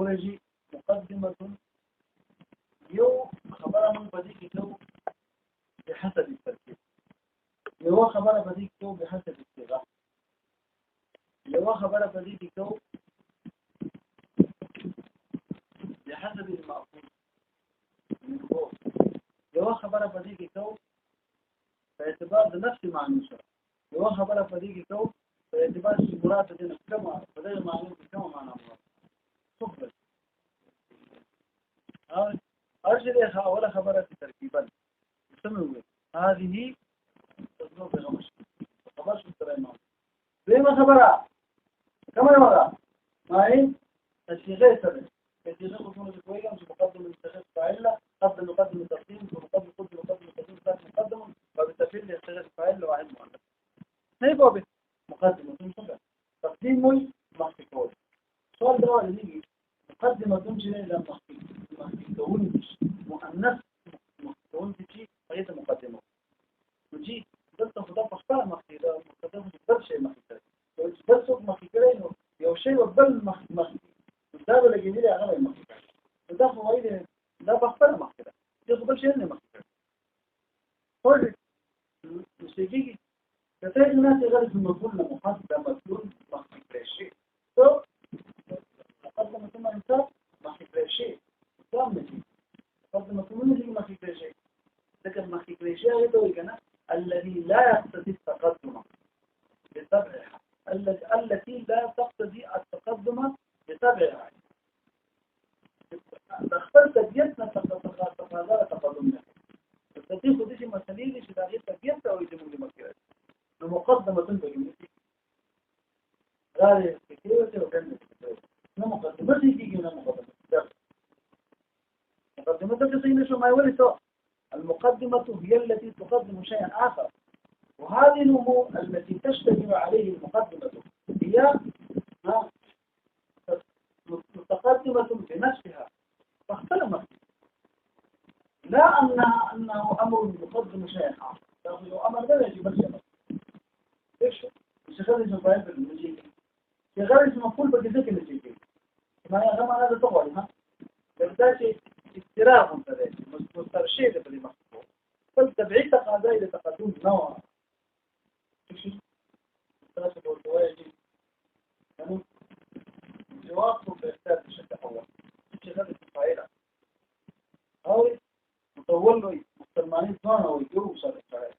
ورجي مقدمة يو خبر من بديك تو بحسب التركيب، يو خبر بديك تو بحسب الصيغة، يو خبر بديك تو بحسب المأخوذ من فوق، يو خبر بديك تو باعتبار نفس معنى شرع، يو خبر بديك تو باعتبار المراد دين كما بدل معنى كما معنى مراد صفر. أرجل ولا خبرة تركيبا يسمى هذه تصدق بغمش خبرش بالتريمان بما خبرة كما يمرأ ما هي الشيء سبب الشيء خصوصا بكوية مش مقدم المستخدم فاعل قدم مقدم التقديم ومقدم مقدم التقديم ذات مقدم فبالتفعيل يشتغل فاعل وواحد مؤنث هي بابي مقدمة مستقبل تقديم مخفي سؤال ده اللي يجي مقدمة تمشي إلى مخفي كون مؤنث كون تجي هي مقدمة وجي بس تفضل فختار مخفي ده مقدمة بس شيء مخفي بس مخفي كده إنه يو شيء وبل مخفي ده ولا جديد على المخفي ده هو إيه ده بختار مخفي ده بل شيء إنه مخفي طيب مش يجي كثير الناس يغلط المفهوم محاسبة مفهوم مخفي شيء مقدمة ثم إنسان مخفي شيء مقدمة ثم نجي مخفي شيء لكن مخفي شيء هذا الذي لا يقتضي التقدم بتبعها التي لا تقتضي التقدم بتبعها اخترت بيتنا هذا تقدمنا التدقيق دي مسألة شدارية تبيت أو يجمع لمكيرات المقدمة بجملتي غير كثيرة وكان كثيرة مقدمة تيجي من مقدمة تقصين شو ما يولي سواء المقدمة هي التي تقدم شيئا آخر وهذه الأمور التي تشتمل عليه المقدمة هي متقدمة بنفسها فاختلفت لا أنه أمر يقدم شيئا آخر لو أمر لا يجب الشيء إيش يشغل اسمه فاعل بالمجيء يغير اسمه مفعول بجزء المجيء ما يغمى هذا طبعا ها بالذات استراح كذلك مسترشد بالمخطوط فالتبعيد تقاضى إلى تقدم نوع إيش الثلاثة والواجب يعني جوابه بإحداث بشكل أول شغل اسمه فاعل أو مطول له مستلمانين ثاني أو يجوب صار الفاعل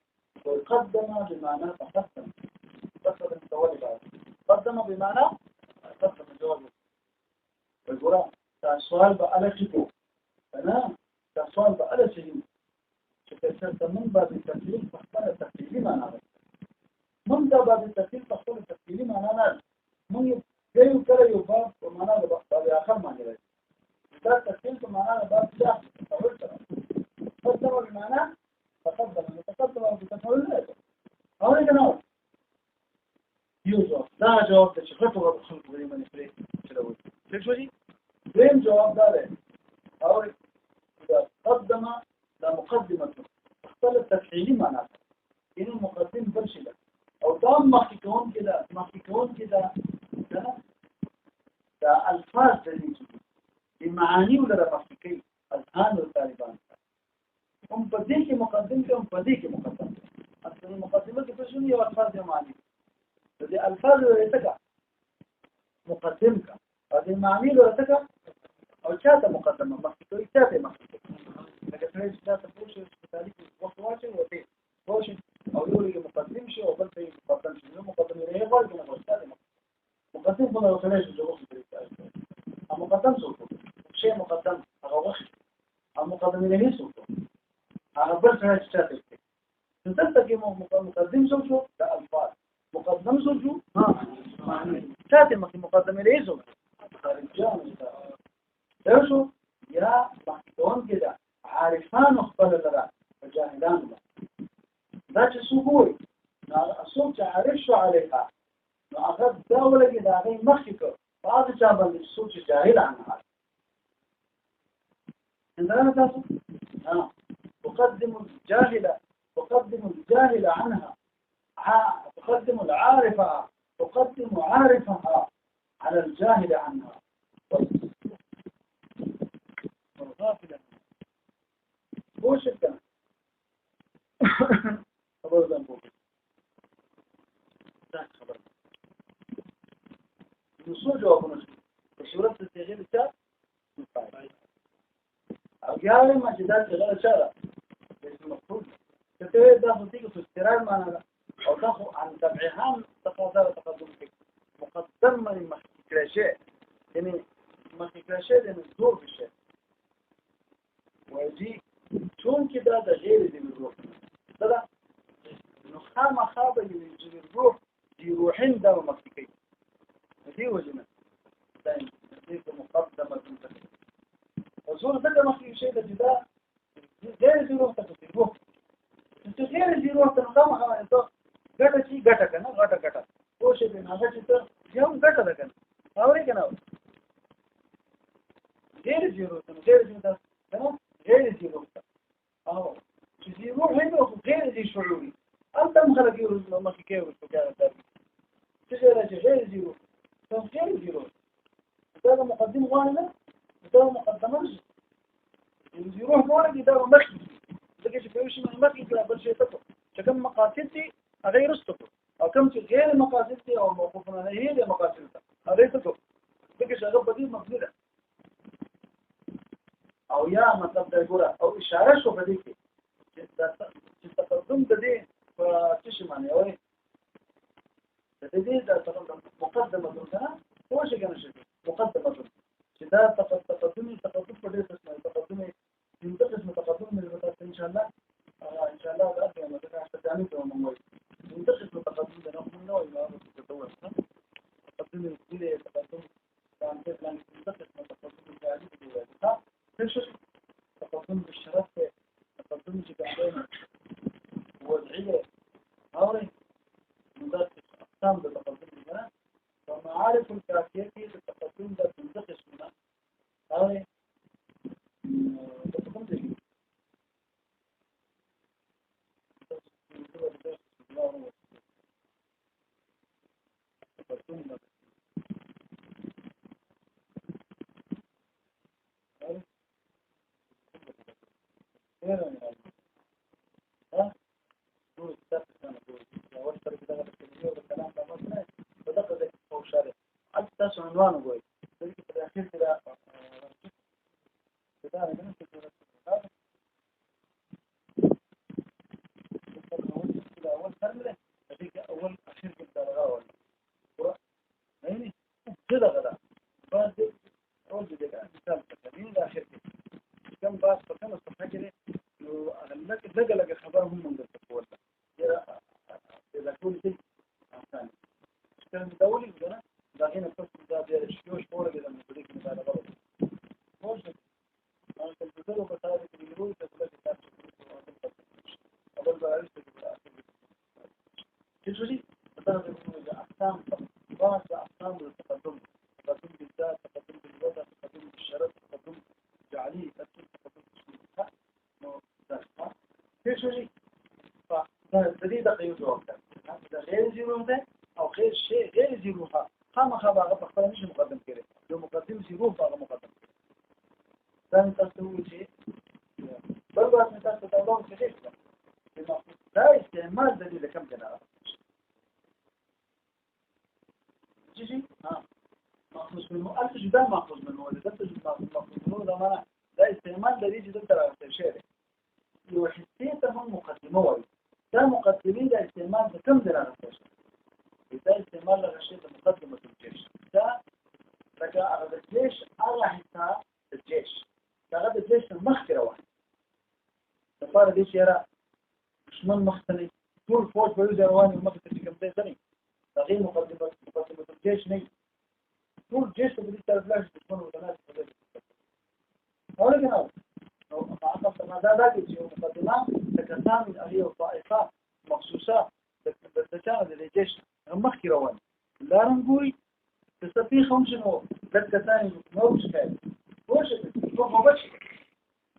ويقدم بمعنى تقدم قدم متولي بعد قدم بمعنى قدم الجواب والقرآن السؤال بقى شكو تمام السؤال بقى شيء شكلت من باب التفصيل فاختار التفصيل معناه من باب التفصيل فاختار التفصيل معناه من جاي كره يباب ومعناه باب آخر معناه ده التفصيل معناه باب جاء قدم بمعنى تقدم بتفعيل هذا كلام يوجد ده جواب ده شخص هو الخلق زي ما نفرق شلون شو وين جواب ده أو إذا قدم لمقدمة اختلف تفعيلي معناته إن المقدم برشلة أو دام محكون كده ده ألفاظ ذلك بمعاني ولا محكي الآن والطالبان هم بديك مقدم أصل المقدمة تفشل هي ألفاظ معاني هذه ألفاظ ورتكا مقدمك هذه معاني ورتكا أو شاة مقدمة محكي شاة محكي لكن هذه شاة بوش تاريخ وقت واجب وتي بوش أو يقول مقدم شيء أو بل مقدم شيء مقدم إليه غير من المستعد مقدم فما يخليش الجواب في المقدم سلطه شيء مقدم أغوخ المقدم إليه سلطه أغبرت هذه شاة تنتبه مقدم سلطه كألفاظ مقدم سلطه شاة مقدم إليه سلطه ليشو يا محكون كده عارفان اختلف ذا وجاهلان ذا تسوقوي الصوت عارفش عليها أخذ دولة كده غير مخيكو بعض جابا الصوت جاهل عنها عندنا تاسو تقدم الجاهل عنها تقدم العارفة تقدم عارفها على الجاهل عنها جوابونه شي په صورت د صيغه د چا او بیا ما چې دا څنګه چاره اسم مفعول ته دا خو تیږي په استقرار معنا ده او دا خو عن تبعها تقاضى تقدم مقدم من مخکره يعني مخکره د مزدور بشه ويجي چون کې دا د غیر دي روح دا نو خامخا به يجي الروح دي روحين دا مخکې دي وجنه دا مقدمه وصول ده مخکې شي د جدا غیر دي روح ته تروح چې غیر دي روح ته خامخا انت ګټه شي ګټه کنه ګټه او شي نه هغه چې ته یو ګټه ده کنه اوري کنه غیر دي روح ته غیر دي ده کنه غیر دي روح اه دي روح هنا غير دي شعوري انت مخرج يروح ما في كيف الفكره ده تجي غير دي روح غير دي روح ده مقدم وانا ده مقدمه دي روح وانا ده مخي دغه چې په شي مخي کړه بل شي ته چې کوم مقاصد دي غیر استو او کوم چې غیر مقاصد دي او موقوفونه نه هي مقاصد ده هغه ته دغه چې هغه بدیل مقصود او یا مطلب دا ګوره او اشاره شو په دې کې چې تقدم د دې په څه شي معنی وي د دې د مقدمه ده هو شي کنه شي مقدمه چې دا تقدم په دې څه تقدم د قسم تقدم من الوقت ان شاء الله دا د مدرسه ثاني ته موږ د قسم تقدم ده نو یو تطور تقدم الكليه تقدم كان بلان د قسم تقدم جاري دي ها څه تقدم بالشرف تقدم چې بعدين وضعيه اوري مدرسه اقسام د تقدم ده ومعارف الكافيه في التقدم ده من قسمنا اوري عنوان وګورئ چې په اخر کې دا اول څنګه دې اول اخر کې دا راوړل نه څه دا بعد اول دې دا مثال تکلیف د اخر کې کوم باس په کومه صفحه کې نو هغه لږه خبر هم موږ ته کوله دا ټول څه آسان څنګه دا ولې دا دا هنا تصل دا بیا شو شوره د مدرک نه دا غوړ مو څه انا كنت بقول بتعرف ان يقول تقول لك اول بقى تجري بتعرف ان اقسام بعض اقسام التقدم تقدم بالذات تقدم بالوضع تقدم بالشرط تقدم جعلي تقدم بالشيء نو ده تجري فدي دقيقه جواب ده غير زيرو ده او غير شيء غير زيرو خامخا هغه په خپل نشي مقدم کړي یو مقدم سی روح هغه مقدم کړي ځان تاسو وایي بل وخت تاسو ته وایي چې دا استعمال د دې کم کنه جی ماخوذ منه الف جدا ماخوذ منه ولا ده ماخوذ منه ده معنا دا استعمال د دې چې تر راځي شی یو حسیته هم مقدمه وایي دا مقدمین د استعمال د کم ځای راځي ده استعمال لغشية مقدمة الجيش ده رجع على الجيش على حساب الجيش هذا الجيش المخكرة واحد صار دي شيرا دشمن مختلف طول فوق بيوز رواني ومختلف في كم ثاني تغيير مقدمة الجيش ني طول الجيش بدي تعرفلاش دشمن وتناس هذا كده فعقب ما ده شيء مقدمة تكسام الأهلية والطائفة مخصوصة تتجاوز الجيش مخکې روان لارم ګوري چې سپي هم شنو د کسانې نو شکایت وښه په موږ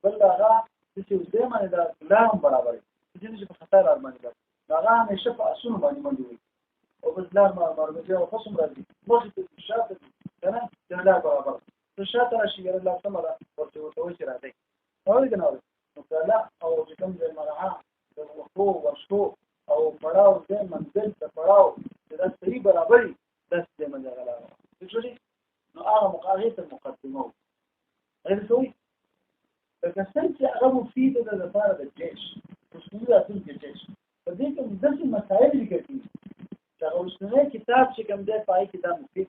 بل دا چې دې باندې دا لارم برابر دي چې په خطر ارمان ده دا همیشه په اسونو باندې باندې او بس لار ما مرګه او خصم راځي مخ ته شاته کنه دا لار برابر ته شاته راشي ګر الله سمره ورته وځي راځي نو کنه نو کله او چې کوم ځای مرعا د وقوع ورشو او پړاو دې منزل ته پړاو دا صحیح برابرۍ داس دې منځه غلا څه على مقارنة المقدمة غير سوي فكسنت أغلب مفيدة للفارة الجيش مسؤولية تلك الجيش فديك من درس المسائل اللي كثير شغل سنة كتاب شكم ده فاي كتاب مفيد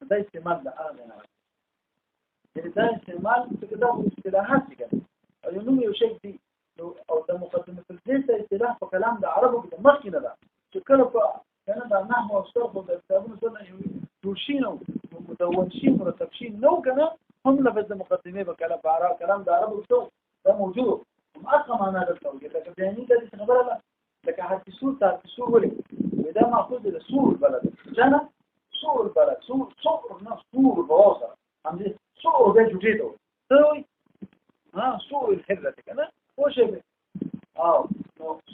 ده استعمال ده أنا يعني ده استعمال في كتاب اصطلاحات شكم اليوم يشيك دي أو ده مقدمة الجيش ده اصطلاح فكلام ده عربي كده مشكلة ده شكله كان ده نحو الصرف والكتابون صرنا يوشينه مدونشين مرتبشين لو كان هم لفظ مقدمه بكلام بعرب كلام ده عربي وصوت ده موجود أصلا معناه ده التوجيه لكن يعني ده دي خبره لا لكن هتسور ولي وده مأخوذ لسور البلد جانا سور البلد سور نفس سور البواصر عندي سور ده جديده سوي سور الحرة كده هو شيء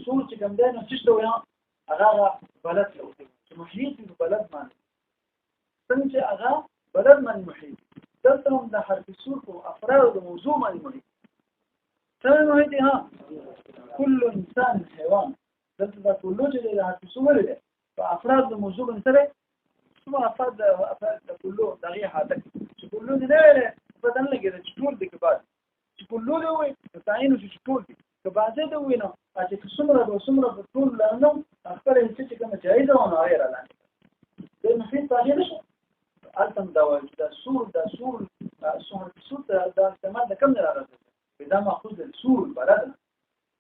سور كم ده نشتوي أغا بلد لو محيط بلد ما سنجي أغا بلد ما المحيط دلتهم ده حرف السور وأفراد وموضوع ما المحيط سنة المحيط كل إنسان حيوان دلت ده كله جديد حرف السور ولده فأفراد وموضوع انتبه ثم أفراد كله دقيقة كله ده بدن لقيت شكول دي كبار كله ده وين تعينه شكول دي كبار ده وينه عشان السمرة بتقول لأنه أخبار الانتاج كما جائزة وأنا غير الآن لأنه في طاقة شو ألتم دواء ده سور ده كمان ده كم نرى إذا ما أخذ السور بلدنا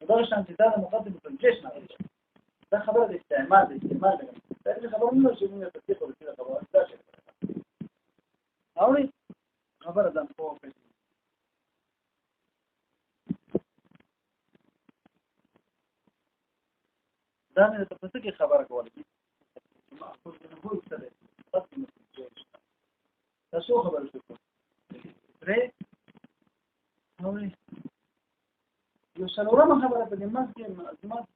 مدرش عن جدال مقدمة الجيش ده خبر الاستعمال لكن خبر منه شيء من التطبيق ولا كذا خبر لا شيء أولي خبر ده فوق ده من التطبيق خبرك والدي ما أخذ منه هو يستدعي مقدمة الجيش ده شو خبر الفكرة ري أولي يوصلوا لنا خبر بالجماعة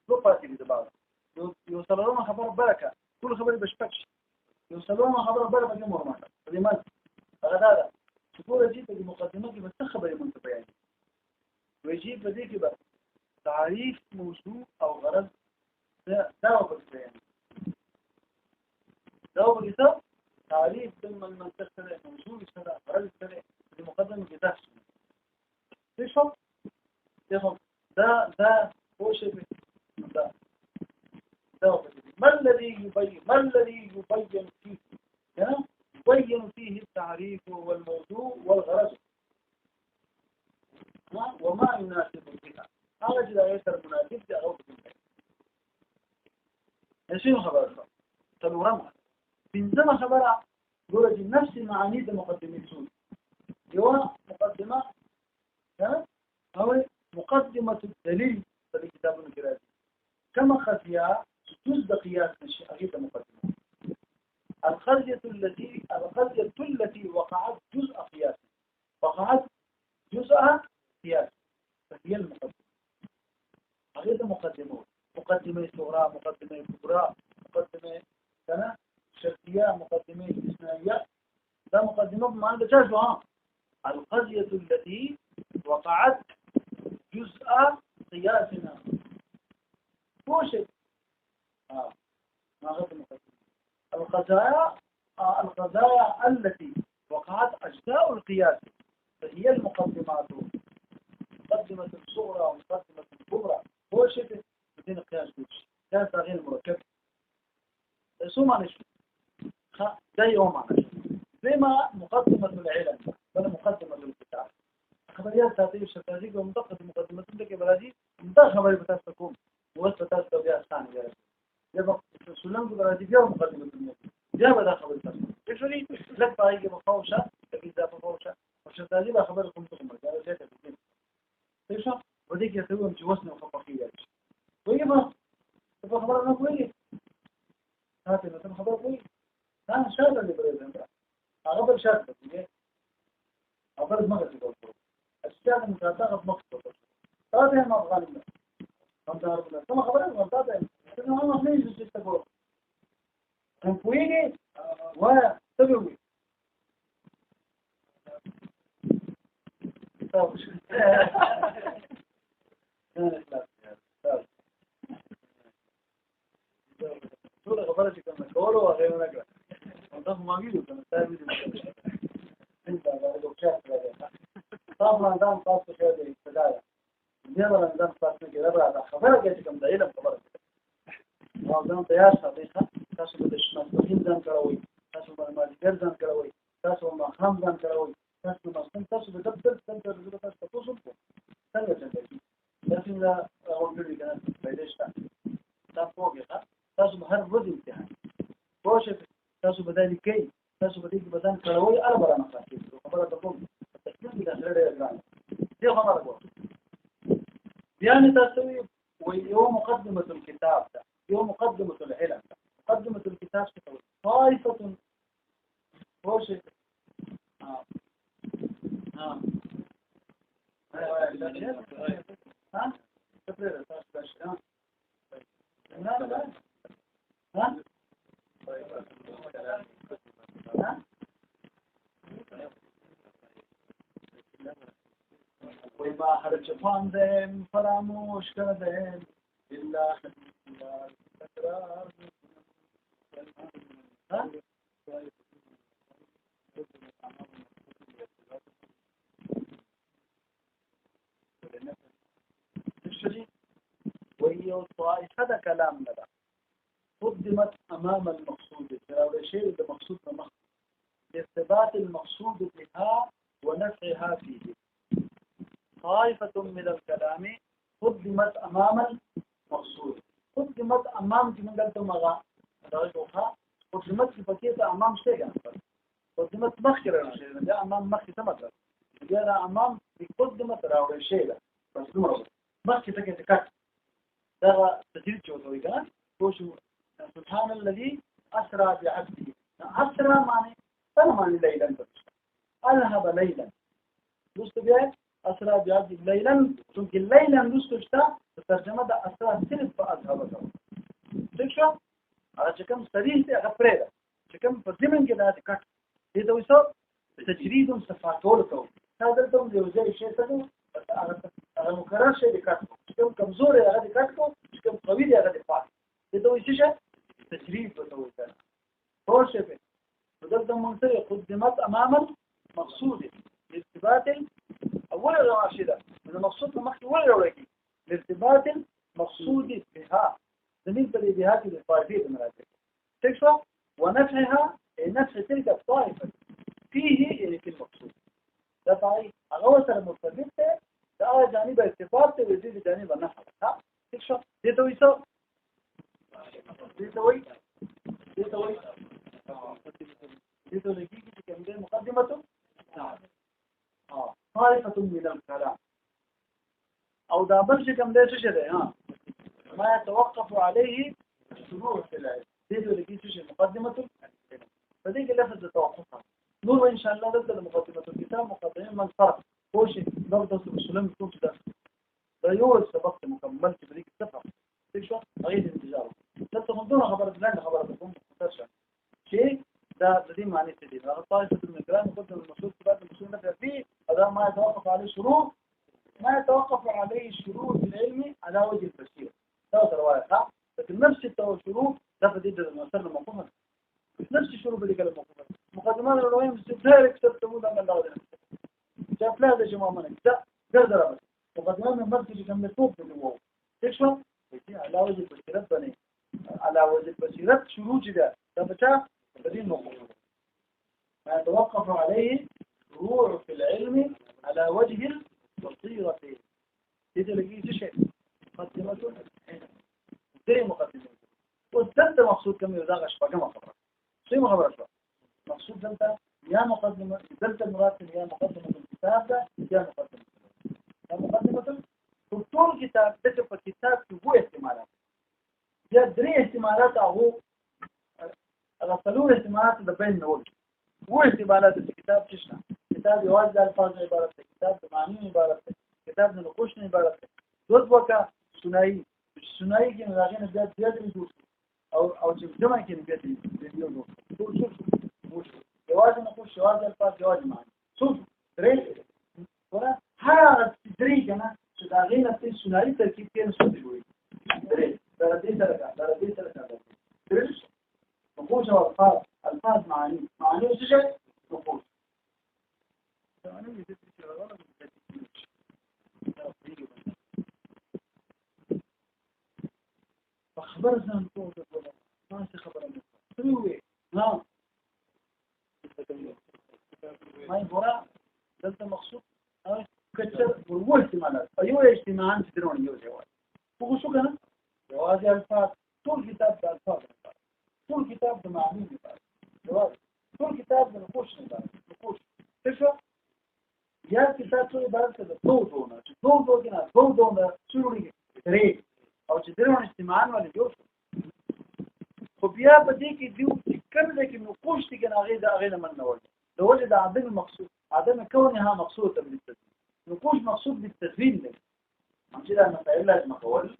دو بارتي بدبار يوصلوا لنا خبر بركة كل خبر بشبكش يوصلوا لنا خبر بركة بجمهور ماذا بالجماعة هذا تقول جيت بمقدمات بس خبر منتبه يعني ويجيب بديك بقى تعريف موضوع أو غرض دعوة بالبيان دعوة بالإثار تعريف ضمن المنطقة سريع موضوع سريع غرض سريع بمقدمة بتحسن تفهم تفهم ده هو شيء ده ما الذي يبين فيه يبين فيه التعريف والموضوع والغرض وما يناسب بها هذا جدا يسر مناسب لأغوث بالبيت شنو خبرها تلورمها بنزم خبرها قولت نفس المعاني المقدمة سوري جوا مقدمة هو مقدمة الدليل في كتاب الكرازي كما خفيها جزء قياس أغيث مقدمة القرية التي وقعت جزء قياس وقعت جزء قياس فهي المقدمة أغيث مقدمة صغرى مقدمة كبرى مقدمة شرطية مقدمة استثنائية ده مقدمة بمعنى بجاجها القرية التي وقعت جزء قياسنا هو شيء ما غير المقدمة القضايا التي وقعت أجزاء القياس فهي المقدمات مقدمة الصغرى ومقدمة الكبرى هو شيء بدين القياس دوش قياس غير مركب سو معنى ده يوم معنى زي ما مقدمة العلم ولا مقدمة الكتاب خبريات ذاتية الشفافية ومنطقة المقدمة لك بلادي منطقة خبرية بتاستكم وستاست بها الثاني جالس يبقى سلام بلادي جاء مقدمة المقدمة جاء بدا خبرية تاستكم إيشوني لك بايجي مفاوشة تجد ذا مفاوشة وشتازي بها خبركم تقوم قالوا جاء تبدين إيشو وديك يسويهم جوسنا وخفاقية ويبقى تبقى خبرنا كويس هاتي مثلا خبر كويس ها شاذ اللي بريد أغبر شاذ بس أغبر ما قلت لكم الشاذ المتابعة مقصود هذا ما أفغاننا هم تعرفون ثم خبرنا غلطات إنه هم ما يجوز يستقبلوا هم كويني وتبوي طول خبرتي كنا كولو وغير نقرأ انتم ما بيجوا كنا تابعين خاف نظام خاص في هذه البداية نظام نظام خاص في كذا خبرك يا كم دليل خبرك نظام تيار حقيقة تاسو د شمسین ځان کړوي تاسو د مالیګر ځان کړوي تاسو د مخام ځان کړوي تاسو د دفتر څنګه د تاسو تاسو څنګه څنګه تاسو دا اورګری کنه پیدا شته تاسو وګورئ تاسو هر ورځ امتحان کوشش تاسو بدل کوي تاسو بدل کې بدن کړوي اربع نه خاطر خبره ته کوم تکلیف د غړې ګران دي خبره کوم يعني تسوي ويوم مقدمة الكتاب يوم مقدمة العلم مقدمة الكتاب طائفة وشك وما هرج فاندم فراموش کردم إلا تكرار وهي طائفة كلام لها قدمت أمام المقصود فهذا شيء المقصود بمقصود لارتباط المقصود بها ونفعها فيه طائفة من الكلام قدمت أمام المقصود قدمت أمام من قلت مغا قدمت في بكية أمام شيء قدمت مخيرا شيء ده أمام مخي تمثل جاء أمام قدمت راوي شيء بس نور مخي تكت كت ده تجريد شو توي كان وشو سبحان الذي أسرى بعبده أسرى معنى أنا معنى ليلا أذهب ليلا دوست بيت أسرى بعبده ليلا چونكه ليلا دوست شتا ترجمه ده أسرى صرف فأذهب له تشو على كم صريح ده غفرة كم فرزمن كده كات ده ويسو تجريد صفاتول تو هذا تم يوزي شيء تدو على مكرر شيء كات كم كمزور هذا كاتو كم قوي هذا فات ده ويسو تجريد تو ده هو شيء بدل منصر قدمت أمام المقصود لارتباط أول الراشدة من المقصود مخي ولا ولكن لارتباط المقصود بها بالنسبة لهذه الطائفية من هذه تكفى ونفعها نفع تلك الطائفة فيه يعني في المقصود ده طيب أغوث المرتبط ده جانب ارتباط ويزيد جانب النفع ها تكفى دي تويسو دي توي دي توي دي توي لكي كم مقدمته طائفة من الكلام أو ده بس كم ده شيء ها ما يتوقف عليه الشروع في العلم تيجي لكي شيء مقدمة فديك لفظ توقفها نور إن شاء الله ده مقدمة الكتاب مقدمة من فرق هو شيء ضبط السلم يكون كده ده يورث سبق مكمل في بريك السفر تشوف غير التجارة لا تظنون خبر بلان خبر بكم مستشفى شيء ده دي معنى تدين هذا طائفة من الكلام مقدم المسؤول بعد المسؤول نفع فيه هذا ما يتوقف عليه شروط ما يتوقف عليه الشروط العلمي على وجه البصيرة ده رواية صح لكن نفس الشروط ده فديد المسألة المفهومة نفس الشروط اللي قال المفهومة مقدمات الرواية مستدارك تبتمون من الله ده شاف لا ده جماعة منك ده قدر مقدمات من مركز كم نتوب بالنوو تشوف على وجه البصيرة بني على وجه البصيرة شروط ده بتاع بدين مفهومة ما يتوقف عليه شروع في العلم على وجه البصيرة إذا لقيت شيء مقدمة زي مقدمة والثالث مقصود كم يزاغش فكما خبرت شيء ما خبرت مقصود ثالثة يا مقدمة ثالث المراتب يا مقدمة الكتاب ده يا مقدمة دكتور كتاب تكتب الكتاب هو احتمالات يا دري احتمالات هو الأصلون احتمالات بين نقول هو احتمالات الكتاب تشنا كتاب يوازي الفاظ عبارة كتاب معاني عبارة كتاب نقوش عبارة دوت وكا ثنائي الثنائي كان راغين بيد يدوس او جمع كان بيد يدوس شوف يوازي نقوش يوازي الفاظ يوازي معاني شوف دري ولا هذا دري كان راغين الثنائي تركيب كان سوي دري دري دري نقوش الفاظ معاني وش نقوش خبر زمان فوق ولا ما خبر عنه سوي ها ما يبغى دلت مقصود كتر هو احتمالات أيوة اجتماعا تدرون يوجد جواز هو شو كنا جواز الفاظ طول كتاب الفاظ طول كتاب معاني جواز طول كتاب نقوش نقوش ايش يا كتاب شو عبارة كذا دو دونا شو ليه تري او تدرون اجتماعا ولا جوش خو بیا په دې کې دیو چې کوم ځای کې نقوش دي کنه هغه من نه وجه د وجه د عدم المقصود عدم كونها مقصوده بالتدوين نقوش مقصود بالتدوين ده همشي ده مسائل لازم اقول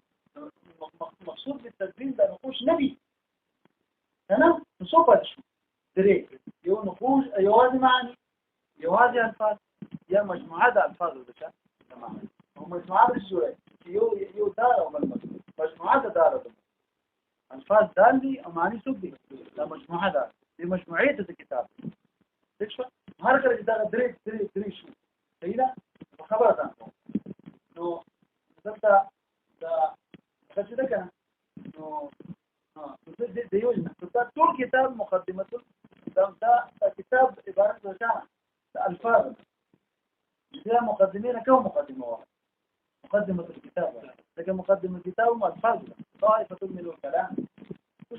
مقصود بالتدوين ده نقوش نبي انا نصوبه شو دري يو نقوش يوازي معاني يوازي الفاظ يا مجموعات الفاظ ولا تمام هو مجموعات الشويه يو دار او مجموعات دار الفاظ دالي او معنی څوک دي دا مجموعه ده دي مجموعيه د کتاب دښه هر کله چې دا درې شو صحیح ده خبره ده نو دلته دا څه ده کنه نو د یو نه ټول کتاب مقدمه دا کتاب عبارت ده الفاظ دي مقدمين كم مقدمه واحده مقدمه الكتاب لكن مقدمه الكتاب ما الفاظ طائفه من الكلام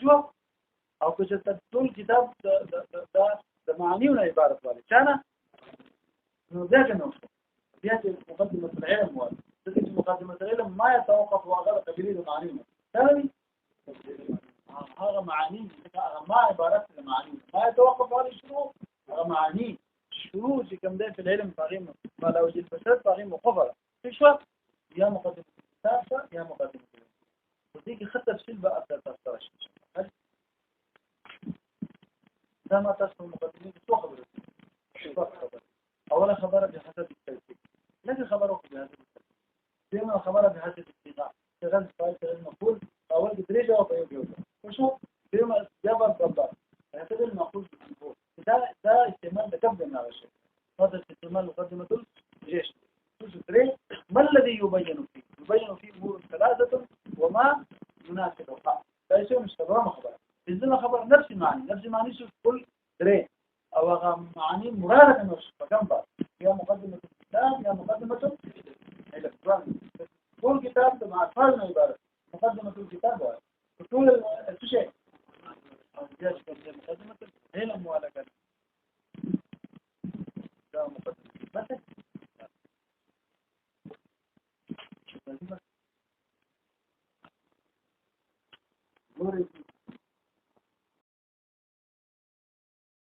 شو او كنت طول كتاب ده معانينا عباره واحده كان انه ذاك النص بياتي مقدمه العلم واحد تجي مقدمه العلم ما يتوقف وغلق قليل معانينا ثاني هذا معاني ما عبارات المعاني ما يتوقف على الشروط هذا معاني الشروط كم ده في العلم طاغين فلو وجد البشر طاغين مقفره ايش يا مقدمه الكتاب يا مقدمه العلم وديك خدت تفصيل بقى تفسرش ده ما تصل المقدمين شو خبره اولا خبره بحسب الترتيب لكن خبره بهذا دائما خبره بحسب الاتفاق شغل فايل المقول اول بدرجه او بيوجو وشو دائما جبر ضبط هذا المقول ده استعمال لقبل الناقشه هذا استعمال مقدمه الجيش ما الذي يبين فيه امور ثلاثه وما يناسبها لا يسوي مستقرام خبر إذن خبر نفس معنى شو كل دري أو معاني مرادة نفس فكم بقى يا مقدمة الكتاب يا مقدمة الإلكترون كل كتاب مع ألفاظ عبارة مقدمة الكتاب كل شيء مقدمة العلم ولا كذا